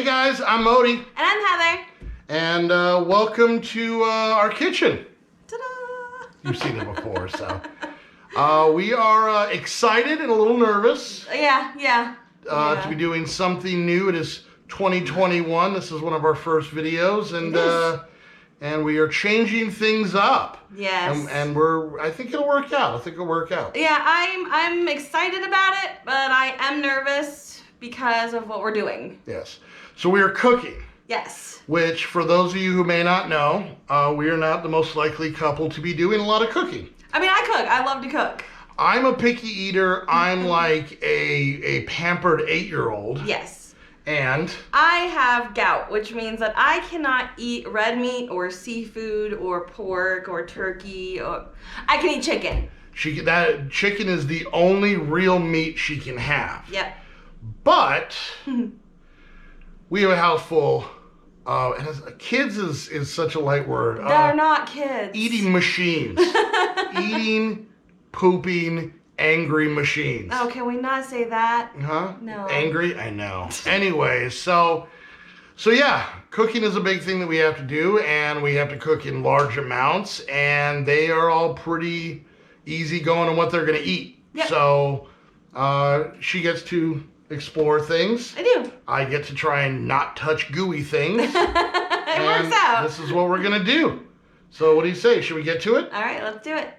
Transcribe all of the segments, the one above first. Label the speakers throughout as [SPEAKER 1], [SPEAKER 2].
[SPEAKER 1] Hey guys, I'm Modii.
[SPEAKER 2] And I'm Heather.
[SPEAKER 1] And welcome to our kitchen.
[SPEAKER 2] Ta-da!
[SPEAKER 1] You've seen it before, so. We are excited and a little nervous.
[SPEAKER 2] Yeah.
[SPEAKER 1] To be doing something new. It is 2021. This is one of our first videos, and we are changing things up.
[SPEAKER 2] Yes.
[SPEAKER 1] And I think it'll work out.
[SPEAKER 2] Yeah, I'm excited about it, but I am nervous because of what we're doing.
[SPEAKER 1] Yes. So we are cooking.
[SPEAKER 2] Yes.
[SPEAKER 1] Which, for those of you who may not know, we are not the most likely couple to be doing a lot of cooking.
[SPEAKER 2] I mean, I cook. I love to cook.
[SPEAKER 1] I'm a picky eater. I'm like a pampered 8-year-old.
[SPEAKER 2] Yes.
[SPEAKER 1] And?
[SPEAKER 2] I have gout, which means that I cannot eat red meat or seafood or pork or turkey. Or I can eat chicken.
[SPEAKER 1] That chicken is the only real meat she can have.
[SPEAKER 2] Yep.
[SPEAKER 1] But we have a house full. And kids is such a light word.
[SPEAKER 2] They're not kids.
[SPEAKER 1] Eating machines. Eating, pooping, angry machines.
[SPEAKER 2] Oh, can we not say that?
[SPEAKER 1] Huh?
[SPEAKER 2] No.
[SPEAKER 1] Angry? I know. Anyways, so yeah, cooking is a big thing that we have to do, and we have to cook in large amounts, and they are all pretty easy going on what they're going to eat.
[SPEAKER 2] Yep.
[SPEAKER 1] So she gets to explore things.
[SPEAKER 2] I do.
[SPEAKER 1] I get to try and not touch gooey things.
[SPEAKER 2] It works out.
[SPEAKER 1] This is what we're going to do. So what do you say? Should we get to it?
[SPEAKER 2] All right, let's do it.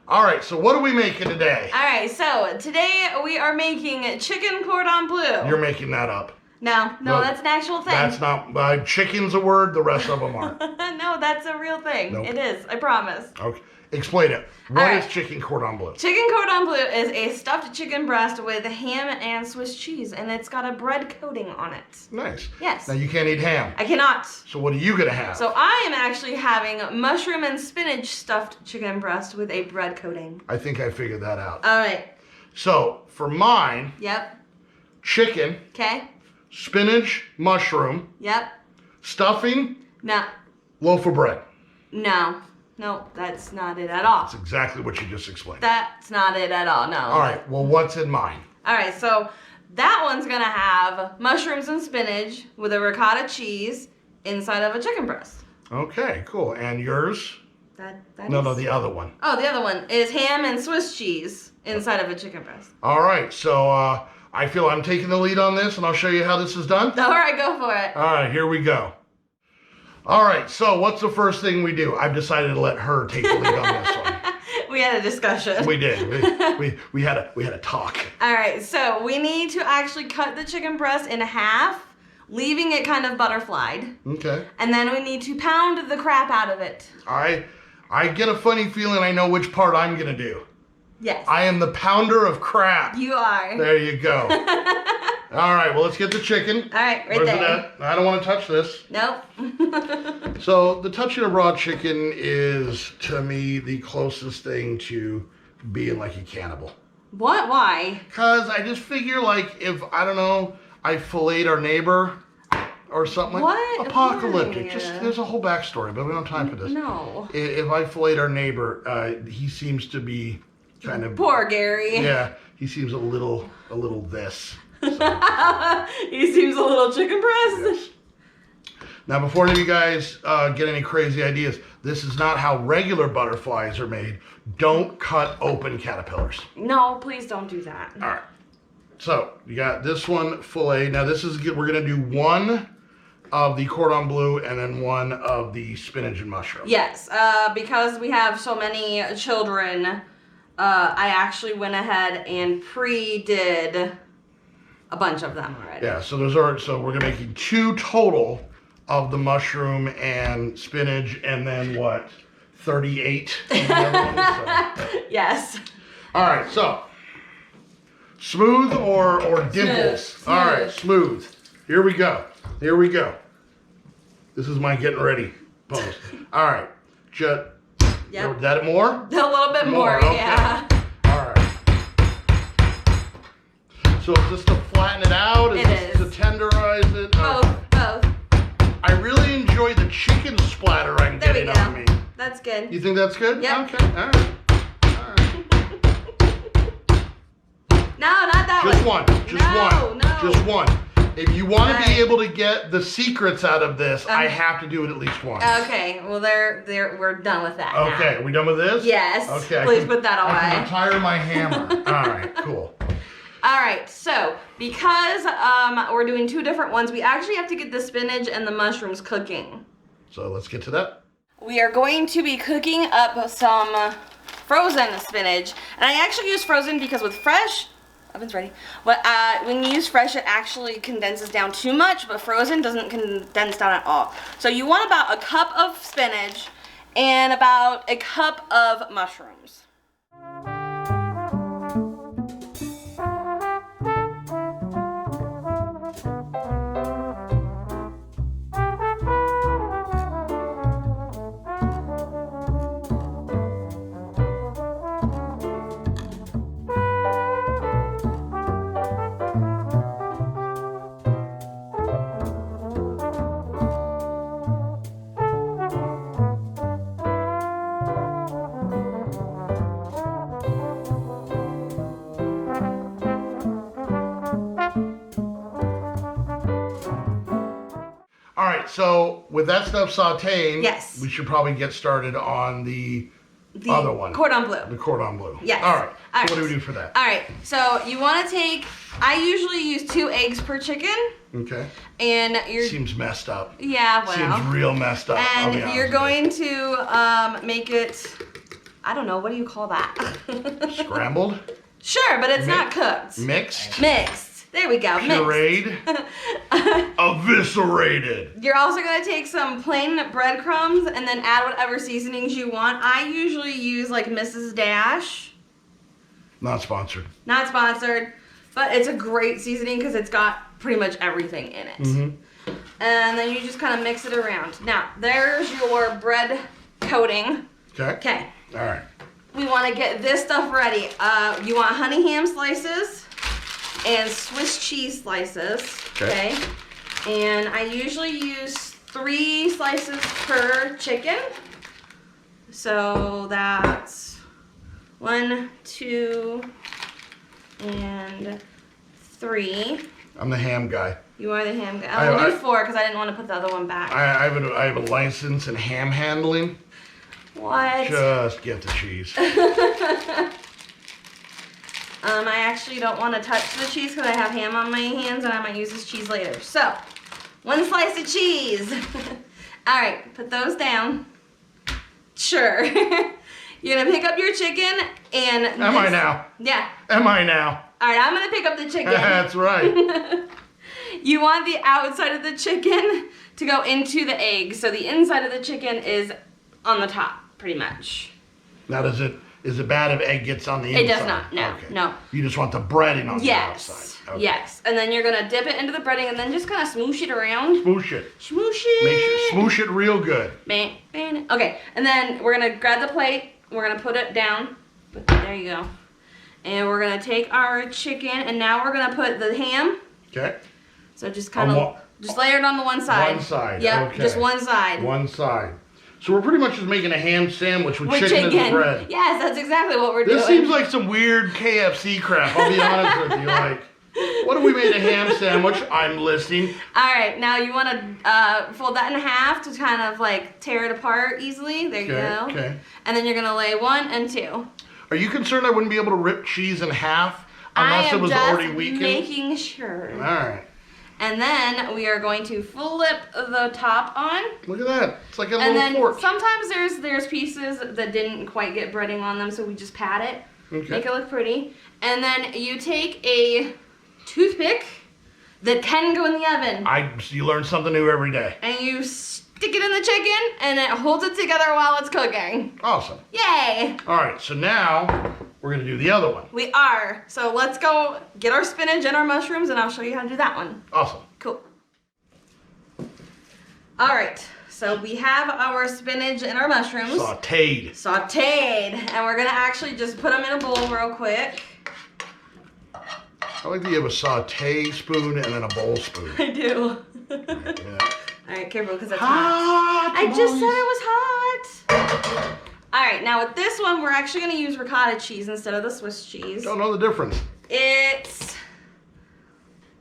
[SPEAKER 1] All right, so what are we making today?
[SPEAKER 2] All right, so today we are making chicken cordon bleu.
[SPEAKER 1] You're making that up.
[SPEAKER 2] No, that's an actual thing.
[SPEAKER 1] That's not, chicken's a word, the rest of them aren't.
[SPEAKER 2] No, that's a real thing.
[SPEAKER 1] Nope.
[SPEAKER 2] It is, I promise.
[SPEAKER 1] Okay, explain it. What
[SPEAKER 2] All right.
[SPEAKER 1] is chicken cordon bleu?
[SPEAKER 2] Chicken cordon bleu is a stuffed chicken breast with ham and Swiss cheese, and it's got a bread coating on it.
[SPEAKER 1] Nice.
[SPEAKER 2] Yes.
[SPEAKER 1] Now you can't eat ham.
[SPEAKER 2] I cannot.
[SPEAKER 1] So what are you going to have?
[SPEAKER 2] So I am actually having mushroom and spinach stuffed chicken breast with a bread coating.
[SPEAKER 1] I think I figured that out.
[SPEAKER 2] All right.
[SPEAKER 1] So for mine,
[SPEAKER 2] Yep.
[SPEAKER 1] chicken,
[SPEAKER 2] Okay.
[SPEAKER 1] spinach, mushroom,
[SPEAKER 2] Yep.
[SPEAKER 1] stuffing,
[SPEAKER 2] No.
[SPEAKER 1] loaf of bread.
[SPEAKER 2] No, that's not it at all.
[SPEAKER 1] That's exactly what you just explained.
[SPEAKER 2] That's not it at all, no.
[SPEAKER 1] All right, well, what's in mine?
[SPEAKER 2] All right, so that one's gonna have mushrooms and spinach with a ricotta cheese inside of a chicken breast.
[SPEAKER 1] Okay, cool. And yours? No, the other one.
[SPEAKER 2] Oh, the other one is ham and Swiss cheese inside of a chicken breast.
[SPEAKER 1] All right, so I feel I'm taking the lead on this, and I'll show you how this is done.
[SPEAKER 2] All right, go for it.
[SPEAKER 1] All right, here we go. All right, so what's the first thing we do? I've decided to let her take the lead on this one.
[SPEAKER 2] We had a discussion.
[SPEAKER 1] We did. We had a talk.
[SPEAKER 2] All right, so we need to actually cut the chicken breast in half, leaving it kind of butterflied.
[SPEAKER 1] Okay.
[SPEAKER 2] And then we need to pound the crap out of it.
[SPEAKER 1] I get a funny feeling I know which part I'm gonna do.
[SPEAKER 2] Yes.
[SPEAKER 1] I am the pounder of crap.
[SPEAKER 2] You are.
[SPEAKER 1] There you go. All right, well, let's get the chicken.
[SPEAKER 2] All right, right
[SPEAKER 1] Where's
[SPEAKER 2] there.
[SPEAKER 1] it at? I don't want to touch this.
[SPEAKER 2] Nope.
[SPEAKER 1] So the touching of raw chicken is, to me, the closest thing to being like a cannibal.
[SPEAKER 2] What? Why?
[SPEAKER 1] Because I just figure, like, if, I don't know, I filleted our neighbor or something like
[SPEAKER 2] What?
[SPEAKER 1] apocalyptic.
[SPEAKER 2] Why?
[SPEAKER 1] Just, there's a whole backstory, but we don't have time for this.
[SPEAKER 2] No.
[SPEAKER 1] If I filleted our neighbor, he seems to be kind of...
[SPEAKER 2] Poor Gary.
[SPEAKER 1] Yeah, he seems a little this. So.
[SPEAKER 2] He seems a little chicken breast.
[SPEAKER 1] Yes. Now, before any of you guys get any crazy ideas, this is not how regular butterflies are made. Don't cut open caterpillars.
[SPEAKER 2] No, please don't do that.
[SPEAKER 1] All right. So you got this one fillet. Now this is good. We're gonna do one of the cordon bleu and then one of the spinach and mushroom.
[SPEAKER 2] Yes, because we have so many children, I actually went ahead and pre-did a bunch of them already.
[SPEAKER 1] Yeah. So so we're gonna make 2 total of the mushroom and spinach, and then what? 38 of the other ones, so.
[SPEAKER 2] Yes.
[SPEAKER 1] All right, so smooth or dimples?
[SPEAKER 2] Smooth.
[SPEAKER 1] All right, smooth. Here we go. This is my getting ready pose. All right,
[SPEAKER 2] Yep.
[SPEAKER 1] Is that more?
[SPEAKER 2] A little bit more,
[SPEAKER 1] okay.
[SPEAKER 2] yeah.
[SPEAKER 1] All right. So is this to flatten it out?
[SPEAKER 2] It
[SPEAKER 1] this
[SPEAKER 2] is.
[SPEAKER 1] to tenderize it?
[SPEAKER 2] Both.
[SPEAKER 1] I really enjoy the chicken splatter I'm
[SPEAKER 2] There we
[SPEAKER 1] getting
[SPEAKER 2] go.
[SPEAKER 1] on me.
[SPEAKER 2] That's good.
[SPEAKER 1] You think that's good?
[SPEAKER 2] Yep.
[SPEAKER 1] Okay, all right.
[SPEAKER 2] No, not that
[SPEAKER 1] Just
[SPEAKER 2] one.
[SPEAKER 1] one. Just
[SPEAKER 2] No,
[SPEAKER 1] one.
[SPEAKER 2] no.
[SPEAKER 1] Just one. If you want to
[SPEAKER 2] All
[SPEAKER 1] be
[SPEAKER 2] right.
[SPEAKER 1] able to get the secrets out of this, I have to do it at least once.
[SPEAKER 2] Okay, well, we're done with that now.
[SPEAKER 1] Okay, are we done with this?
[SPEAKER 2] Yes.
[SPEAKER 1] Okay.
[SPEAKER 2] Please put that
[SPEAKER 1] I can
[SPEAKER 2] away.
[SPEAKER 1] retire my hammer. All right, cool.
[SPEAKER 2] All right, so because we're doing 2 different ones, we actually have to get the spinach and the mushrooms cooking.
[SPEAKER 1] So let's get to that.
[SPEAKER 2] We are going to be cooking up some frozen spinach. And I actually use frozen because with fresh, oven's ready. But when you use fresh, it actually condenses down too much, but frozen doesn't condense down at all. So you want about a cup of spinach and about a cup of mushrooms.
[SPEAKER 1] All right, so with that stuff sauteing,
[SPEAKER 2] Yes.
[SPEAKER 1] we should probably get started on the other one.
[SPEAKER 2] Cordon bleu.
[SPEAKER 1] The cordon bleu.
[SPEAKER 2] Yes.
[SPEAKER 1] All right. So
[SPEAKER 2] All
[SPEAKER 1] what do
[SPEAKER 2] right.
[SPEAKER 1] we do for that?
[SPEAKER 2] All right, so you want to take, I usually use 2 eggs per chicken.
[SPEAKER 1] Okay.
[SPEAKER 2] And you're,
[SPEAKER 1] Seems messed up.
[SPEAKER 2] yeah, well.
[SPEAKER 1] Seems real messed up. I'll be
[SPEAKER 2] And
[SPEAKER 1] honest
[SPEAKER 2] you're
[SPEAKER 1] with you.
[SPEAKER 2] going to make it, I don't know, what do you call that?
[SPEAKER 1] Scrambled,
[SPEAKER 2] Sure, but it's not cooked.
[SPEAKER 1] mixed,
[SPEAKER 2] Mixed. There we go.
[SPEAKER 1] pureed, eviscerated.
[SPEAKER 2] You're also going to take some plain breadcrumbs and then add whatever seasonings you want. I usually use like Mrs. Dash.
[SPEAKER 1] Not sponsored.
[SPEAKER 2] Not sponsored, but it's a great seasoning because it's got pretty much everything in it.
[SPEAKER 1] Mm-hmm.
[SPEAKER 2] And then you just kind of mix it around. Now, there's your bread coating.
[SPEAKER 1] Okay.
[SPEAKER 2] Okay.
[SPEAKER 1] All right.
[SPEAKER 2] We want to get this stuff ready. You want honey ham slices and Swiss cheese slices.
[SPEAKER 1] Okay.
[SPEAKER 2] And I usually use 3 slices per chicken. So that's 1, 2, and 3.
[SPEAKER 1] I'm the ham guy.
[SPEAKER 2] You are the ham guy. I'll do 4 because I didn't want to put the other one back.
[SPEAKER 1] I have a license in ham handling.
[SPEAKER 2] What?
[SPEAKER 1] Just get the cheese.
[SPEAKER 2] I actually don't want to touch the cheese because I have ham on my hands and I might use this cheese later. So, 1 slice of cheese. All right, put those down. Sure. You're going to pick up your chicken and...
[SPEAKER 1] Am I now?
[SPEAKER 2] Yeah.
[SPEAKER 1] Am I now?
[SPEAKER 2] All right, I'm going to pick up the chicken.
[SPEAKER 1] That's right.
[SPEAKER 2] You want the outside of the chicken to go into the egg. So the inside of the chicken is on the top, pretty much.
[SPEAKER 1] Now, is it bad if egg gets on the inside?
[SPEAKER 2] It does not, no,
[SPEAKER 1] Okay.
[SPEAKER 2] no.
[SPEAKER 1] You just want the breading on the outside.
[SPEAKER 2] Yes,
[SPEAKER 1] Okay.
[SPEAKER 2] yes. And then you're going to dip it into the breading and then just kind of smoosh it around.
[SPEAKER 1] Smoosh it.
[SPEAKER 2] Smoosh it.
[SPEAKER 1] Make sure, smoosh it real good.
[SPEAKER 2] Bang, bang. Okay, and then we're going to grab the plate. We're going to put it down. There you go. And we're going to take our chicken and now we're going to put the ham.
[SPEAKER 1] Okay.
[SPEAKER 2] So just kind of, just layer it on the one side.
[SPEAKER 1] One side.
[SPEAKER 2] Yep,
[SPEAKER 1] Okay.
[SPEAKER 2] just one side.
[SPEAKER 1] One side. So we're pretty much just making a ham sandwich with chicken and bread.
[SPEAKER 2] Yes, that's exactly what we're doing.
[SPEAKER 1] This seems like some weird KFC crap. I'll be honest with you. Like, what if we made a ham sandwich? I'm listening.
[SPEAKER 2] All right, now you want to fold that in half to kind of like tear it apart easily. There you go.
[SPEAKER 1] Okay.
[SPEAKER 2] And then you're gonna lay 1 and 2.
[SPEAKER 1] Are you concerned I wouldn't be able to rip cheese in half unless it was already weakened?
[SPEAKER 2] Making sure.
[SPEAKER 1] All right.
[SPEAKER 2] And then we are going to flip the top on.
[SPEAKER 1] Look at that. It's like a
[SPEAKER 2] And
[SPEAKER 1] little
[SPEAKER 2] then
[SPEAKER 1] fork.
[SPEAKER 2] sometimes there's pieces that didn't quite get breading on them, so we just pat it, make it look pretty. And then you take a toothpick that can go in the oven.
[SPEAKER 1] You learn something new every day.
[SPEAKER 2] And you stick it in the chicken, and it holds it together while it's cooking.
[SPEAKER 1] Awesome.
[SPEAKER 2] Yay!
[SPEAKER 1] All right, so now we're going to do the other one.
[SPEAKER 2] We are. So let's go get our spinach and our mushrooms, and I'll show you how to do that one.
[SPEAKER 1] Awesome.
[SPEAKER 2] Cool. All right, so we have our spinach and our mushrooms.
[SPEAKER 1] Sauteed.
[SPEAKER 2] Sauteed. And we're gonna actually just put them in a bowl real quick.
[SPEAKER 1] I like that you have a saute spoon and then a bowl spoon.
[SPEAKER 2] I do.
[SPEAKER 1] Yeah.
[SPEAKER 2] All right, careful, because it's hot. I just said it was hot. All right, now with this one, we're actually gonna use ricotta cheese instead of the Swiss cheese.
[SPEAKER 1] Don't know the difference.
[SPEAKER 2] It's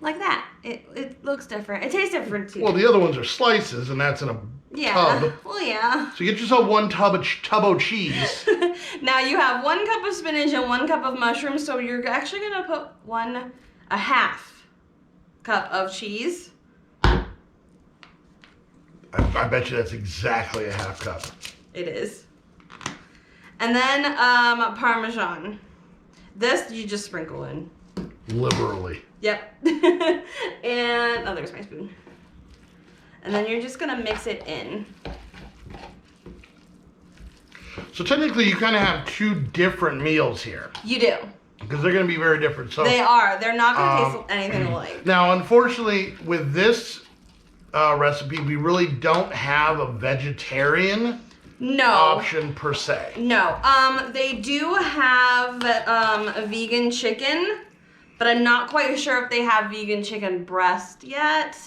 [SPEAKER 2] like that. It looks different. It tastes different too.
[SPEAKER 1] Well, the other ones are slices, and that's in a tub.
[SPEAKER 2] Well, yeah.
[SPEAKER 1] So get yourself one tub of cheese.
[SPEAKER 2] Now you have 1 cup of spinach and 1 cup of mushrooms, so you're actually gonna put a half cup of cheese.
[SPEAKER 1] I bet you that's exactly a half cup.
[SPEAKER 2] It is. And then Parmesan. This you just sprinkle in.
[SPEAKER 1] Liberally.
[SPEAKER 2] Yep. And oh, there's my spoon. And then you're just gonna mix it in.
[SPEAKER 1] So technically you kind of have 2 different meals here.
[SPEAKER 2] You do.
[SPEAKER 1] Because they're going to be very different. So
[SPEAKER 2] they are. They're not going to taste anything alike.
[SPEAKER 1] Now, unfortunately, with this recipe, we really don't have a vegetarian option per se.
[SPEAKER 2] No. They do have a vegan chicken, but I'm not quite sure if they have vegan chicken breast yet.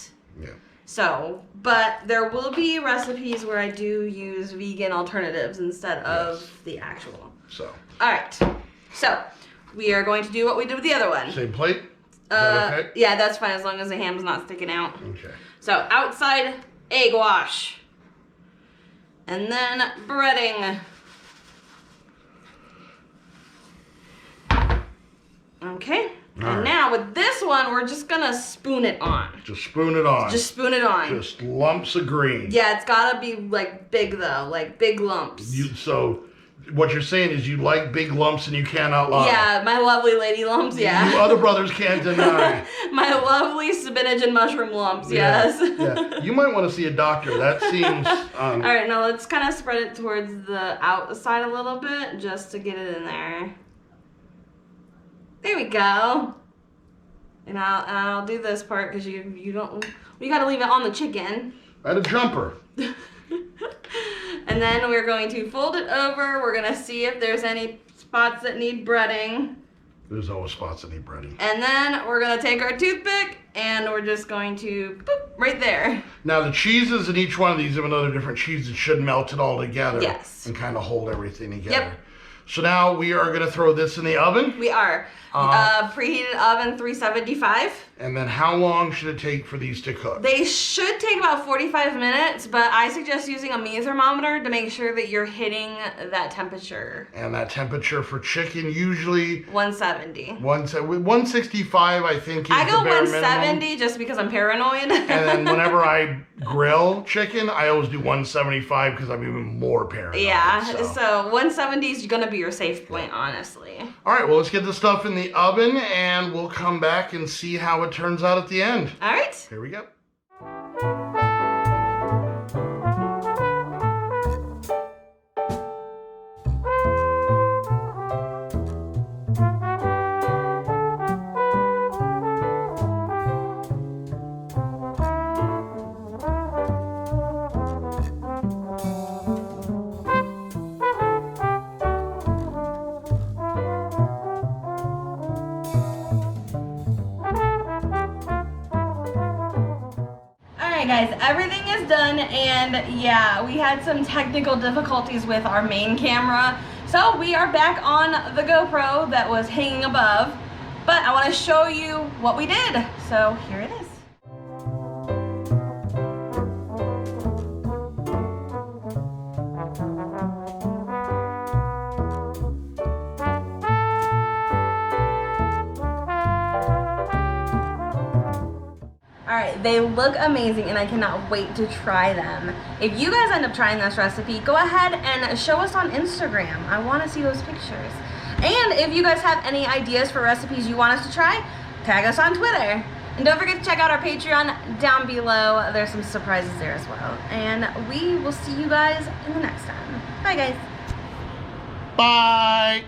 [SPEAKER 1] Yeah.
[SPEAKER 2] So, but there will be recipes where I do use vegan alternatives instead of the actual.
[SPEAKER 1] So.
[SPEAKER 2] All right. So, we are going to do what we did with the other one.
[SPEAKER 1] Same plate? Is that okay?
[SPEAKER 2] Yeah, that's fine as long as the ham's not sticking out.
[SPEAKER 1] Okay.
[SPEAKER 2] So, outside egg wash. And then breading. Okay. And now with this one, we're just gonna spoon it on.
[SPEAKER 1] Just spoon it on.
[SPEAKER 2] Just spoon it on.
[SPEAKER 1] Just lumps of green.
[SPEAKER 2] Yeah, it's gotta be like big though, like big lumps.
[SPEAKER 1] So what you're saying is you like big lumps and you cannot lie.
[SPEAKER 2] Yeah, my lovely lady lumps, yeah.
[SPEAKER 1] You other brothers can't deny.
[SPEAKER 2] My lovely spinach and mushroom lumps, yes.
[SPEAKER 1] Yeah. You might want to see a doctor. That seems...
[SPEAKER 2] All right, now let's kind of spread it towards the outside a little bit just to get it in there. There we go. And I'll do this part because you gotta leave it on the chicken.
[SPEAKER 1] At a jumper.
[SPEAKER 2] And then we're going to fold it over. We're gonna see if there's any spots that need breading.
[SPEAKER 1] There's always spots that need breading.
[SPEAKER 2] And then we're gonna take our toothpick and we're just going to boop right there.
[SPEAKER 1] Now the cheeses in each one of these, even though they're different cheeses, should melt it all together.
[SPEAKER 2] Yes.
[SPEAKER 1] And kind of hold everything together.
[SPEAKER 2] Yep.
[SPEAKER 1] So now we are gonna throw this in the oven.
[SPEAKER 2] We are. Preheated oven 375.
[SPEAKER 1] And then how long should it take for these to cook?
[SPEAKER 2] They should take about 45 minutes, but I suggest using a meat thermometer to make sure that you're hitting that temperature.
[SPEAKER 1] And that temperature for chicken usually
[SPEAKER 2] 170.
[SPEAKER 1] 165, I think, is
[SPEAKER 2] I go
[SPEAKER 1] the bare
[SPEAKER 2] 170
[SPEAKER 1] minimum.
[SPEAKER 2] just because I'm paranoid.
[SPEAKER 1] And then whenever I grill chicken, I always do 175 because I'm even more paranoid.
[SPEAKER 2] Yeah, so 170 is gonna be your safe point, honestly.
[SPEAKER 1] All right, well, let's get the stuff in the oven and we'll come back and see how it turns out at the end.
[SPEAKER 2] All right.
[SPEAKER 1] Here we go.
[SPEAKER 2] Guys, everything is done, and yeah, we had some technical difficulties with our main camera, so we are back on the GoPro that was hanging above, but I want to show you what we did, so here it is. Alright, they look amazing and I cannot wait to try them. If you guys end up trying this recipe, go ahead and show us on Instagram. I want to see those pictures. And if you guys have any ideas for recipes you want us to try, tag us on Twitter. And don't forget to check out our Patreon down below. There's some surprises there as well. And we will see you guys in the next time. Bye guys.
[SPEAKER 1] Bye.